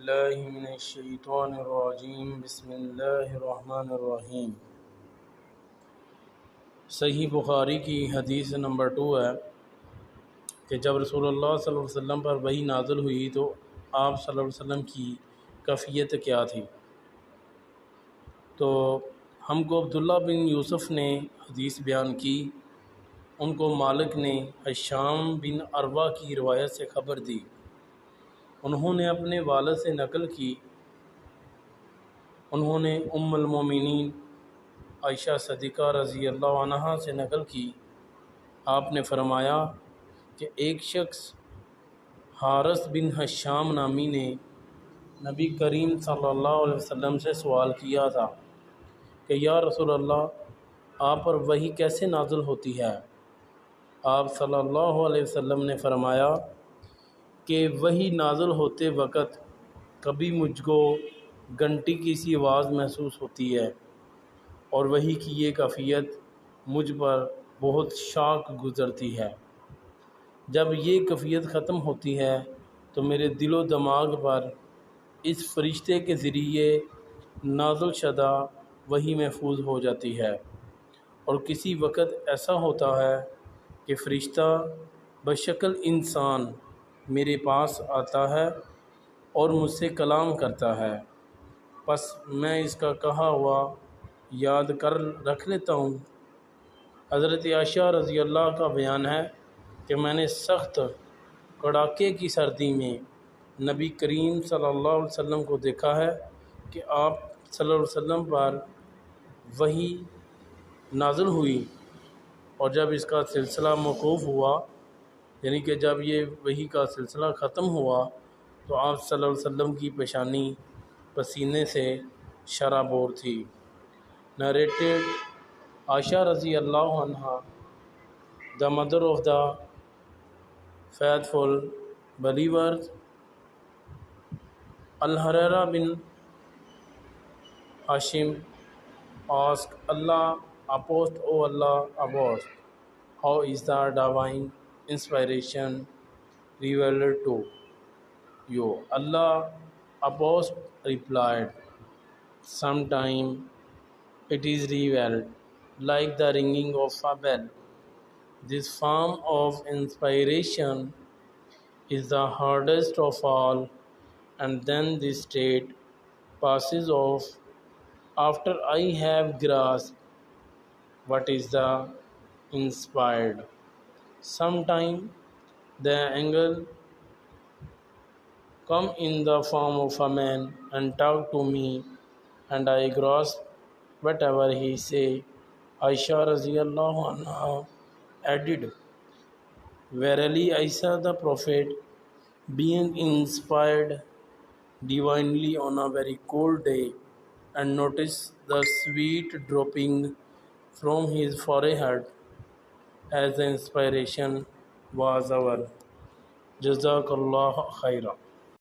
باللہ من الشیطان الرجیم بسم اللہ الرحمن الرحیم۔ صحیح بخاری کی حدیث نمبر 2 ہے کہ جب رسول اللہ صلی اللہ علیہ وسلم پر وحی نازل ہوئی تو آپ صلی اللہ علیہ وسلم کی کیفیت کیا تھی۔ تو ہم کو عبداللہ بن یوسف نے حدیث بیان کی، ان کو مالک نے ہشام بن عروہ کی روایت سے خبر دی، انہوں نے اپنے والد سے نقل کی، انہوں نے ام المومنین عائشہ صدیقہ رضی اللہ عنہا سے نقل کی، آپ نے فرمایا کہ ایک شخص حارث بن ہشام نامی نے نبی کریم صلی اللہ علیہ وسلم سے سوال کیا تھا کہ یا رسول اللہ، آپ پر وحی کیسے نازل ہوتی ہے؟ آپ صلی اللہ علیہ وسلم نے فرمایا کہ وحی نازل ہوتے وقت کبھی مجھ کو گھنٹی کی سی آواز محسوس ہوتی ہے اور وحی کی یہ کیفیت مجھ پر بہت شاق گزرتی ہے۔ جب یہ کیفیت ختم ہوتی ہے تو میرے دل و دماغ پر اس فرشتے کے ذریعے نازل شدہ وحی محفوظ ہو جاتی ہے، اور کسی وقت ایسا ہوتا ہے کہ فرشتہ بشکل انسان میرے پاس آتا ہے اور مجھ سے کلام کرتا ہے، پس میں اس کا کہا ہوا یاد کر رکھ لیتا ہوں۔ حضرت عائشہ رضی اللہ کا بیان ہے کہ میں نے سخت کڑاکے کی سردی میں نبی کریم صلی اللہ علیہ وسلم کو دیکھا ہے کہ آپ صلی اللہ علیہ وسلم پر وحی نازل ہوئی، اور جب اس کا سلسلہ موقوف ہوا، یعنی کہ جب یہ وحی کا سلسلہ ختم ہوا، تو آپ صلی اللہ علیہ وسلم کی پیشانی پسینے سے شرابور تھی۔ نریٹڈ عائشہ رضی اللہ عنہا، the mother of the faithful believers، الحریرہ بن ہاشم asked Allah, Apostle, O Allah, Apostle, how is the divine inspiration revealed to you? Allah, Apostle replied, sometime it is revealed like the ringing of a bell. This form of inspiration is the hardest of all, and then this state passes off after I have grasped what is the inspired. Sometime the angel come in the form of a man and talk to me, and I grasp whatever he say. Aisha radiallahu anha added, verily I saw the Prophet being inspired divinely on a very cold day, and noticed the sweat dropping from his forehead as the inspiration was over. Jazakallah khaira.